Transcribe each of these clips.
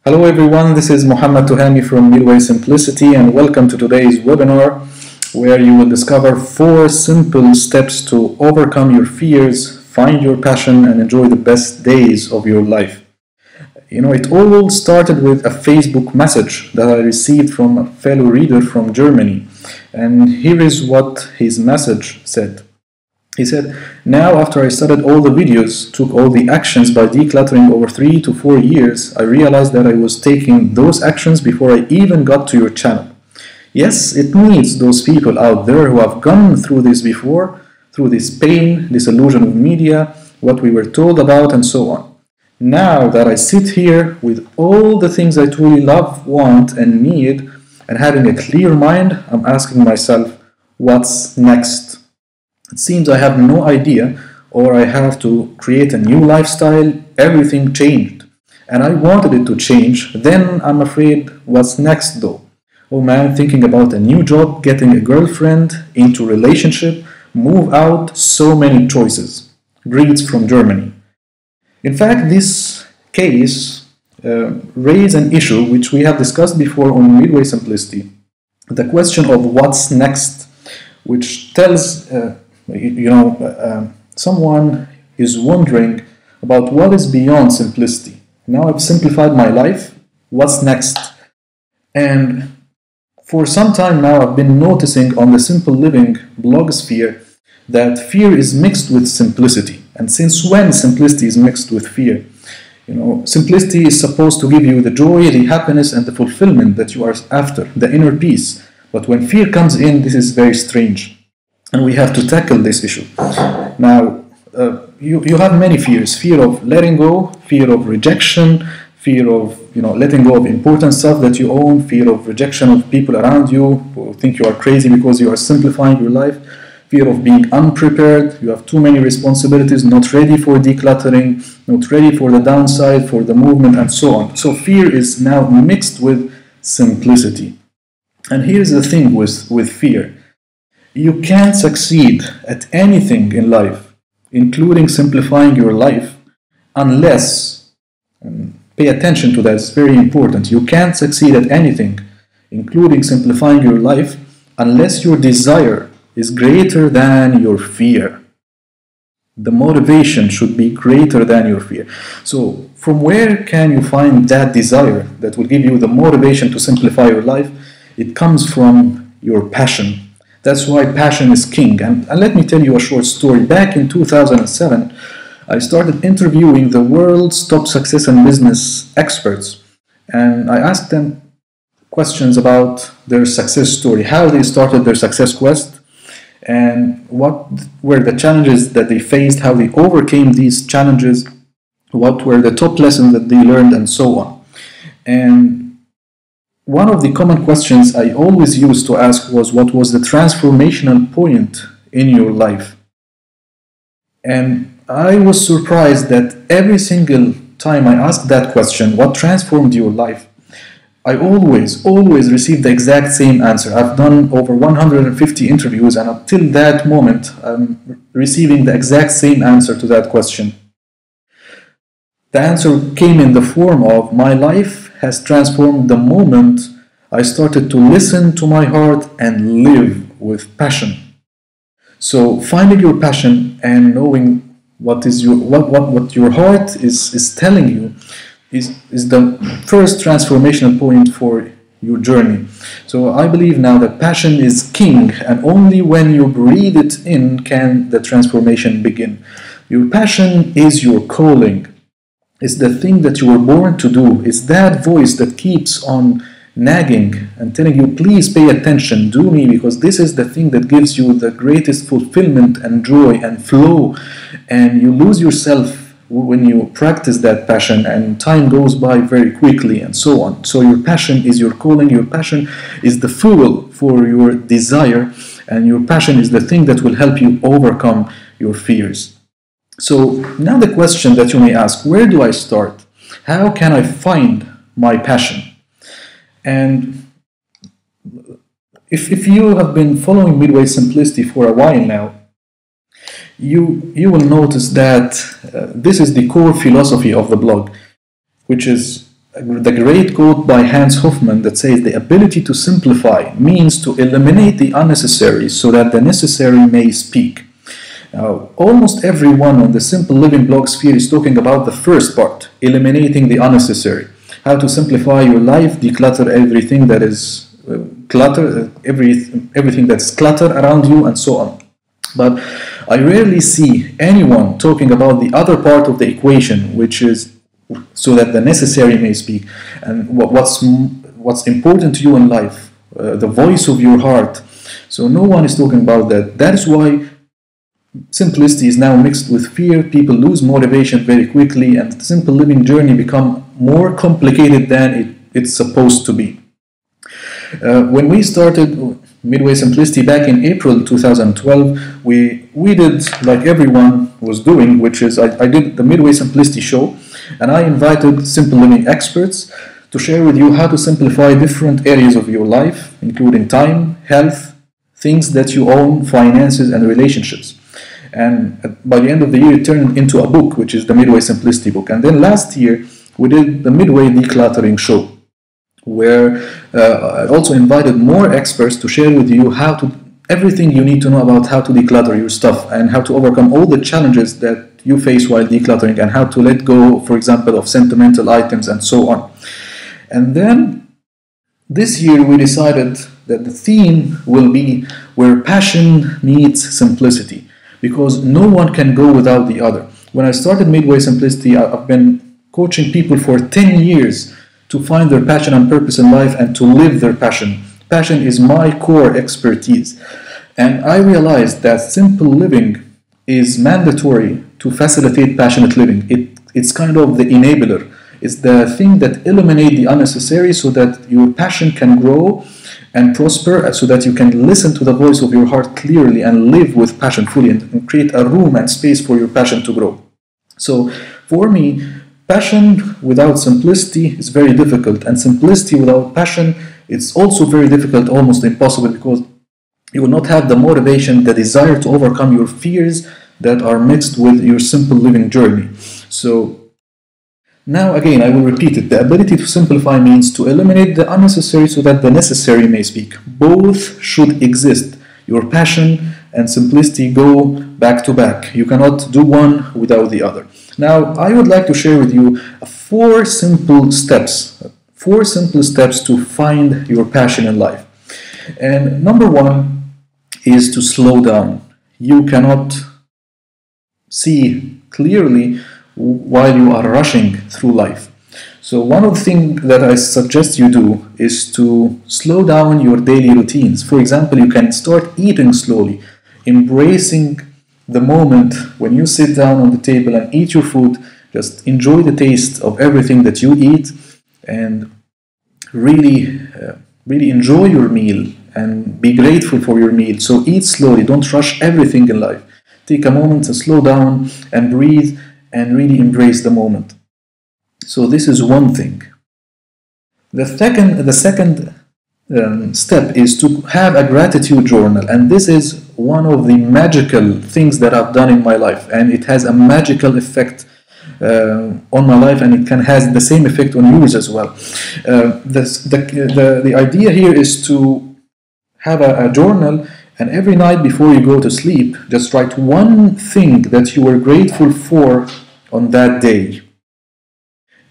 Hello everyone, this is Muhammad Tuhami from Midway Simplicity and welcome to today's webinar where you will discover 4 simple steps to overcome your fears, find your passion and enjoy the best days of your life. It all started with a Facebook message that I received from a fellow reader from Germany, and here is what his message said. He said, "Now after I studied all the videos, took all the actions by decluttering over 3 to 4 years, I realized that I was taking those actions before I even got to your channel. Yes, it needs those people out there who have gone through this before, through this pain, disillusion of media, what we were told about and so on. Now that I sit here with all the things I truly love, want and need, and having a clear mind, I'm asking myself, what's next? It seems I have no idea, or I have to create a new lifestyle. Everything changed, and I wanted it to change. Then I'm afraid, what's next though? Oh man, thinking about a new job, getting a girlfriend, into relationship, move out, so many choices." Greets from Germany. In fact, this case raised an issue which we have discussed before on Midway Simplicity, the question of what's next, which tells someone is wondering about what is beyond simplicity. Now I've simplified my life, what's next? And for some time now I've been noticing on the Simple Living blogosphere that fear is mixed with simplicity. And since when simplicity is mixed with fear? Simplicity is supposed to give you the joy, the happiness and the fulfillment that you are after, the inner peace. But when fear comes in, this is very strange. And we have to tackle this issue. Now, you have many fears. Fear of letting go, fear of rejection, fear of letting go of important stuff that you own, fear of rejection of people around you who think you are crazy because you are simplifying your life, fear of being unprepared, you have too many responsibilities, not ready for decluttering, not ready for the downside, for the movement, and so on. So fear is now mixed with simplicity. And here's the thing with fear. You can't succeed at anything in life, including simplifying your life, unless, pay attention to that, it's very important. You can't succeed at anything, including simplifying your life, unless your desire is greater than your fear. The motivation should be greater than your fear. So, from where can you find that desire that will give you the motivation to simplify your life? It comes from your passion. That's why passion is king. And let me tell you a short story. Back in 2007, I started interviewing the world's top success and business experts. And I asked them questions about their success story, how they started their success quest, and what were the challenges that they faced, how they overcame these challenges, what were the top lessons that they learned, and so on. And one of the common questions I always used to ask was, what was the transformational point in your life? And I was surprised that every single time I asked that question, what transformed your life? I always received the exact same answer. I've done over 150 interviews, and up till that moment, I'm receiving the exact same answer to that question. The answer came in the form of, my life has transformed the moment I started to listen to my heart and live with passion. So finding your passion and knowing what your heart is telling you is the first transformational point for your journey. So I believe now that passion is king, and only when you breathe it in can the transformation begin. Your passion is your calling. It's the thing that you were born to do. It's that voice that keeps on nagging and telling you, please pay attention, do me, because this is the thing that gives you the greatest fulfillment and joy and flow. And you lose yourself when you practice that passion, and time goes by very quickly and so on. So your passion is your calling, your passion is the fuel for your desire, and your passion is the thing that will help you overcome your fears. So now the question that you may ask, where do I start? How can I find my passion? And if you have been following Midway Simplicity for a while now, you will notice that this is the core philosophy of the blog, which is the great quote by Hans Hofmann that says the ability to simplify means to eliminate the unnecessary so that the necessary may speak. Now, almost everyone on the Simple Living blog sphere is talking about the first part, eliminating the unnecessary. How to simplify your life, declutter everything that is everything that's clutter around you, and so on. But I rarely see anyone talking about the other part of the equation, which is so that the necessary may speak, and what's important to you in life, the voice of your heart. So no one is talking about that. That is why simplicity is now mixed with fear. People lose motivation very quickly, and the simple living journey become more complicated than it's supposed to be. When we started Midway Simplicity back in April 2012, we did like everyone was doing, which is I did the Midway Simplicity show, and I invited simple living experts to share with you how to simplify different areas of your life, including time, health, things that you own, finances, and relationships. And by the end of the year, it turned into a book, which is the Midway Simplicity book. And then last year, we did the Midway Decluttering show, where I also invited more experts to share with you everything you need to know about how to declutter your stuff and how to overcome all the challenges that you face while decluttering, and how to let go, for example, of sentimental items and so on. And then this year we decided that the theme will be where passion meets simplicity, because no one can go without the other. When I started Midway Simplicity, I've been coaching people for 10 years to find their passion and purpose in life and to live their passion. Passion is my core expertise. And I realized that simple living is mandatory to facilitate passionate living. It's kind of the enabler. It's the thing that eliminates the unnecessary so that your passion can grow and prosper, so that you can listen to the voice of your heart clearly and live with passion fully, and create a room and space for your passion to grow. So for me, passion without simplicity is very difficult, and simplicity without passion, it's also very difficult, almost impossible, because you will not have the motivation, the desire to overcome your fears that are mixed with your simple living journey. So now again, I will repeat it. The ability to simplify means to eliminate the unnecessary so that the necessary may speak. Both should exist. Your passion and simplicity go back to back. You cannot do one without the other. Now, I would like to share with you four simple steps to find your passion in life. And number one is to slow down. You cannot see clearly while you are rushing through life. So one of the things that I suggest you do is to slow down your daily routines. For example, you can start eating slowly, embracing the moment when you sit down on the table and eat your food. Just enjoy the taste of everything that you eat, and really enjoy your meal and be grateful for your meal. So eat slowly, don't rush everything in life. Take a moment to slow down and breathe and really embrace the moment. So this is one thing. The second step is to have a gratitude journal, and this is one of the magical things that I've done in my life, and it has a magical effect on my life, and it has the same effect on yours as well. The idea here is to have a journal, and every night before you go to sleep, just write one thing that you were grateful for on that day.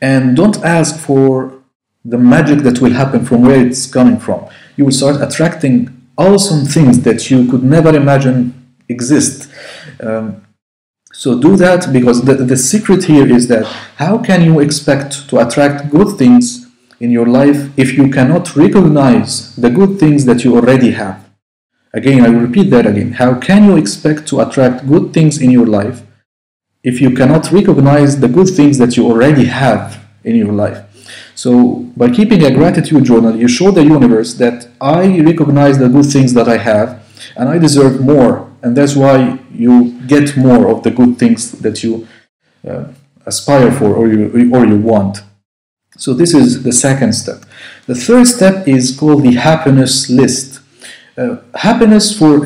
And don't ask for the magic that will happen from where it's coming from. You will start attracting awesome things that you could never imagine exist. So do that, because the secret here is that how can you expect to attract good things in your life if you cannot recognize the good things that you already have? Again, I will repeat that again. How can you expect to attract good things in your life if you cannot recognize the good things that you already have in your life? So by keeping a gratitude journal, you show the universe that I recognize the good things that I have, and I deserve more, and that's why you get more of the good things that you aspire for or you want. So this is the second step. The third step is called the happiness list. Happiness for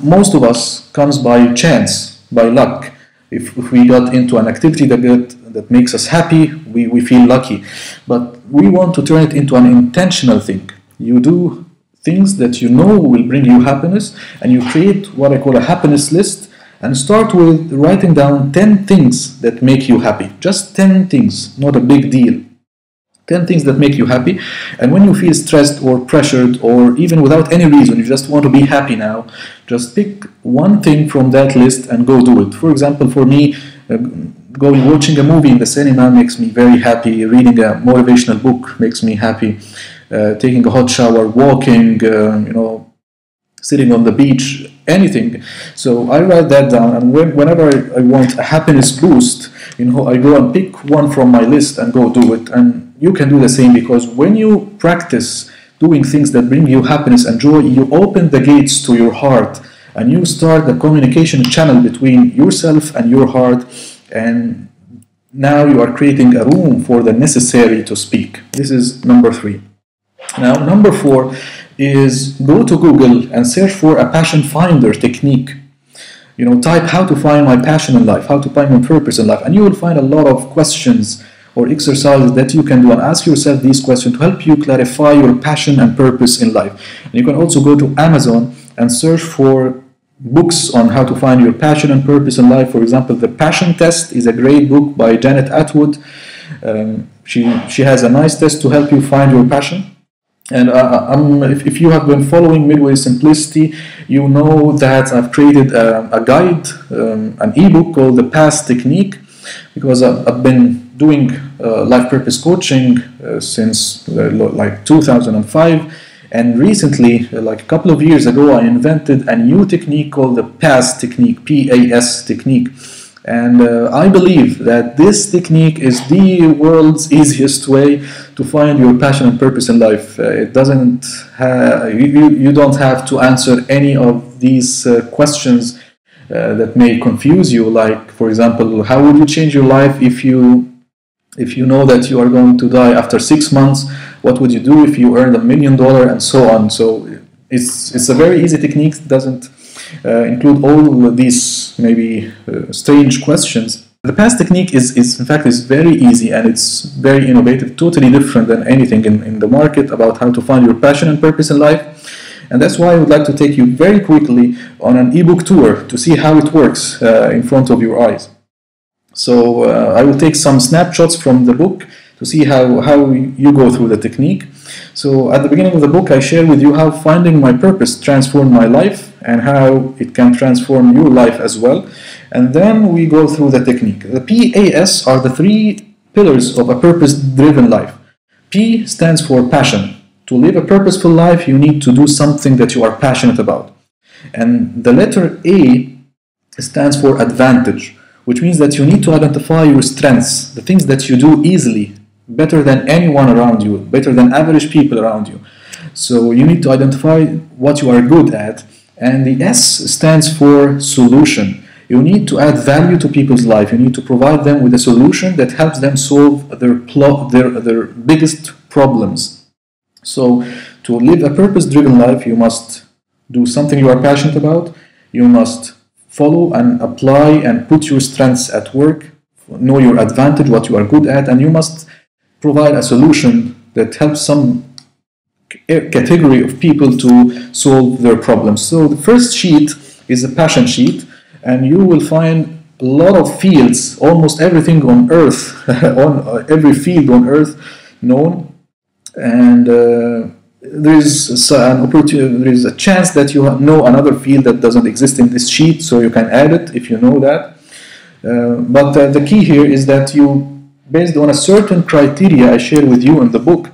most of us comes by chance, by luck. If we got into an activity that that makes us happy, we feel lucky. But we want to turn it into an intentional thing. You do things that you know will bring you happiness, and you create what I call a happiness list, and start with writing down 10 things that make you happy. Just 10 things, not a big deal. 10 things that make you happy. And when you feel stressed or pressured, or even without any reason, you just want to be happy now, just pick one thing from that list and go do it. For example, for me, watching a movie in the cinema makes me very happy. Reading a motivational book makes me happy. Taking a hot shower, walking, sitting on the beach, anything. So I write that down, and whenever I want a happiness boost, I go and pick one from my list and go do it. And you can do the same, because when you practice doing things that bring you happiness and joy, you open the gates to your heart, and you start the communication channel between yourself and your heart, and now you are creating a room for the necessary to speak. This is number 3. Now, number 4 is go to Google and search for a passion finder technique. Type how to find my passion in life, how to find my purpose in life, and you will find a lot of questions or exercises that you can do, and ask yourself these questions to help you clarify your passion and purpose in life. And you can also go to Amazon and search for books on how to find your passion and purpose in life. For example, The Passion Test is a great book by Janet Atwood. She has a nice test to help you find your passion. And if you have been following Midway Simplicity, you know that I've created a guide, an ebook called The Past Technique, because I've been doing life purpose coaching since like 2005, and recently, like a couple of years ago, I invented a new technique called the PAS technique, P-A-S technique. And I believe that this technique is the world's easiest way to find your passion and purpose in life. It doesn't you don't have to answer any of these questions that may confuse you. Like, for example, how would you change your life if you know that you are going to die after 6 months? What would you do if you earned $1 million, and so on? So it's a very easy technique. It doesn't include all these maybe strange questions. The PAS technique is in fact very easy, and it's very innovative, totally different than anything in the market about how to find your passion and purpose in life. And that's why I would like to take you very quickly on an ebook tour to see how it works in front of your eyes. So I will take some snapshots from the book to see how you go through the technique. So at the beginning of the book, I share with you how finding my purpose transformed my life, and how it can transform your life as well. And then we go through the technique. The PAS are the 3 pillars of a purpose-driven life. P stands for passion. To live a purposeful life, you need to do something that you are passionate about. And the letter A stands for advantage, which means that you need to identify your strengths, the things that you do easily, better than anyone around you, better than average people around you. So you need to identify what you are good at. And the S stands for solution. You need to add value to people's life. You need to provide them with a solution that helps them solve their biggest problems. So to live a purpose-driven life, you must do something you are passionate about. You must follow and apply and put your strengths at work, know your advantage, what you are good at, and you must provide a solution that helps some category of people to solve their problems. So the first sheet is a passion sheet, and you will find a lot of fields, almost everything on earth, on every field on earth known, and there is an opportunity, there is a chance that you know another field that doesn't exist in this sheet, so you can add it if you know that. But the key here is that you, based on a certain criteria I share with you in the book,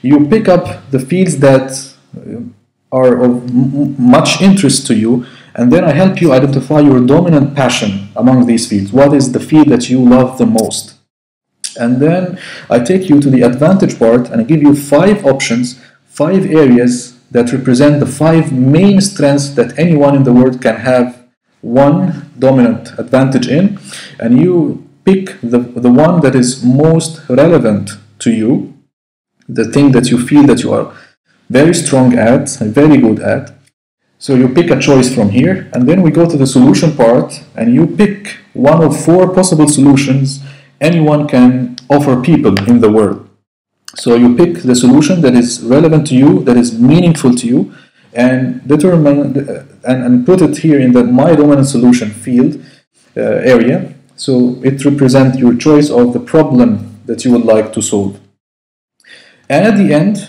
you pick up the fields that are of much interest to you, and then I help you identify your dominant passion among these fields. What is the field that you love the most? And then I take you to the advantage part, and I give you 5 options, 5 areas that represent the 5 main strengths that anyone in the world can have one dominant advantage in, and you pick the one that is most relevant to you, the thing that you feel that you are very strong at, very good at. So you pick a choice from here, and then we go to the solution part, and you pick one of 4 possible solutions anyone can offer people in the world. So you pick the solution that is relevant to you, that is meaningful to you, and determine and put it here in the My Dominant Solution field area. So it represents your choice of the problem that you would like to solve. And at the end,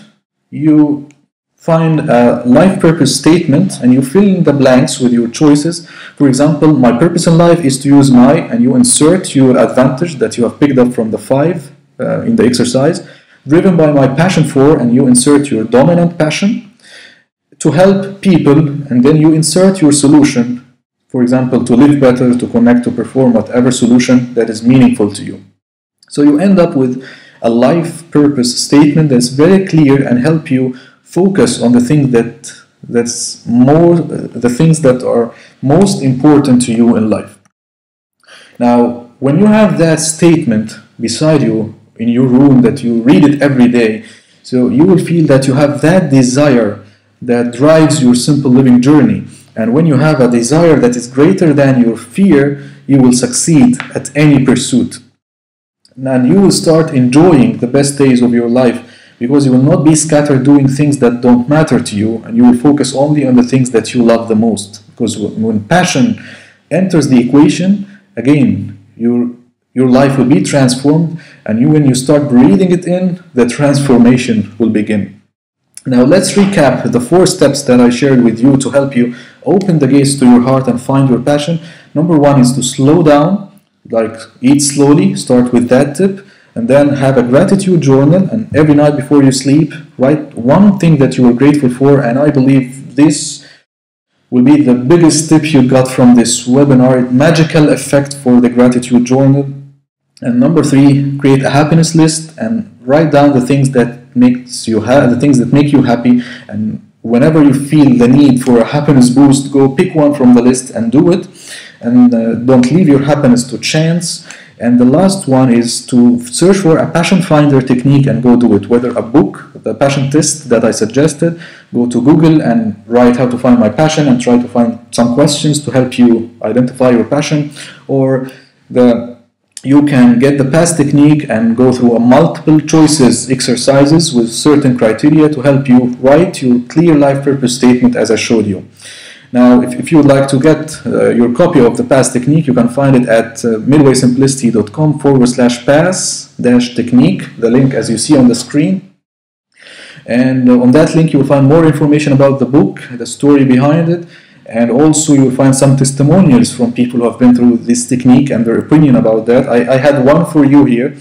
you find a life purpose statement and you fill in the blanks with your choices. For example, my purpose in life is to use my, and you insert your advantage that you have picked up from the 5 in the exercise. Driven by my passion for, and you insert your dominant passion to help people, and then you insert your solution, for example, to live better, to connect, to perform, whatever solution that is meaningful to you. So you end up with a life purpose statement that's very clear and help you focus on the thing the things that are most important to you in life. Now, when you have that statement beside you in your room, that you read it every day, so you will feel that you have that desire that drives your simple living journey. And when you have a desire that is greater than your fear, you will succeed at any pursuit. And you will start enjoying the best days of your life, because you will not be scattered doing things that don't matter to you, and you will focus only on the things that you love the most. Because when passion enters the equation, again, your life will be transformed, and when you start breathing it in, the transformation will begin. Now let's recap the 4 steps that I shared with you to help you open the gates to your heart and find your passion. Number 1 is to slow down, like eat slowly, start with that tip, and then have a gratitude journal, and every night before you sleep, write one thing that you are grateful for, and I believe this will be the biggest tip you got from this webinar, magical effect for the gratitude journal. And number 3, create a happiness list and write down the things that make you happy, and whenever you feel the need for a happiness boost, go pick one from the list and do it, and don't leave your happiness to chance. And the last one is to search for a passion finder technique and go do it, whether a book, the passion test that I suggested, go to Google and write how to find my passion and try to find some questions to help you identify your passion, or you can get the PASS technique and go through a multiple choices exercises with certain criteria to help you write your clear life purpose statement as I showed you. Now, if you would like to get your copy of the PASS technique, you can find it at midwaysimplicity.com/pass-technique, the link as you see on the screen. And on that link you will find more information about the book, the story behind it, and also you will find some testimonials from people who have been through this technique and their opinion about that. I had one for you here.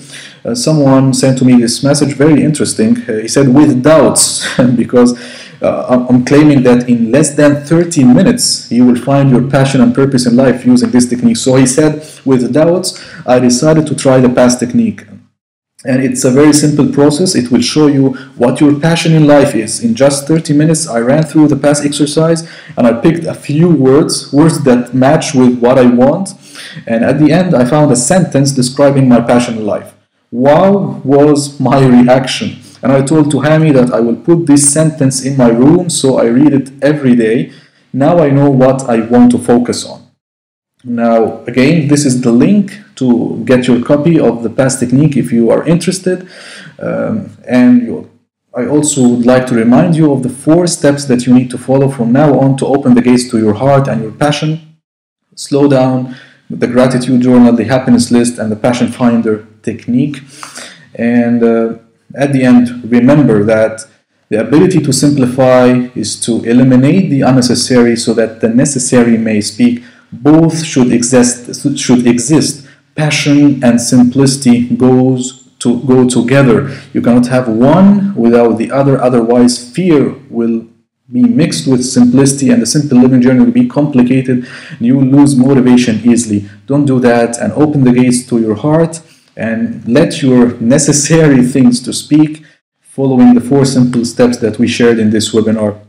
Someone sent to me this message, very interesting. He said, with doubts, because I'm claiming that in less than 30 minutes you will find your passion and purpose in life using this technique. So he said, with doubts, I decided to try the PASS technique. And it's a very simple process. It will show you what your passion in life is. In just 30 minutes, I ran through the PASS exercise and I picked a few words that match with what I want. And at the end, I found a sentence describing my passion in life. Wow was my reaction. And I told Tuhami that I will put this sentence in my room so I read it every day. Now I know what I want to focus on. Now, again, this is the link to get your copy of the PASS technique if you are interested. I also would like to remind you of the 4 steps that you need to follow from now on to open the gates to your heart and your passion. Slow down, the gratitude journal, the happiness list, and the passion finder technique. And at the end, remember that the ability to simplify is to eliminate the unnecessary so that the necessary may speak. Both should exist. Passion and simplicity go together. You cannot have one without the other, otherwise fear will be mixed with simplicity and the simple living journey will be complicated and you will lose motivation easily. Don't do that, and open the gates to your heart and let your necessary things to speak, following the 4 simple steps that we shared in this webinar.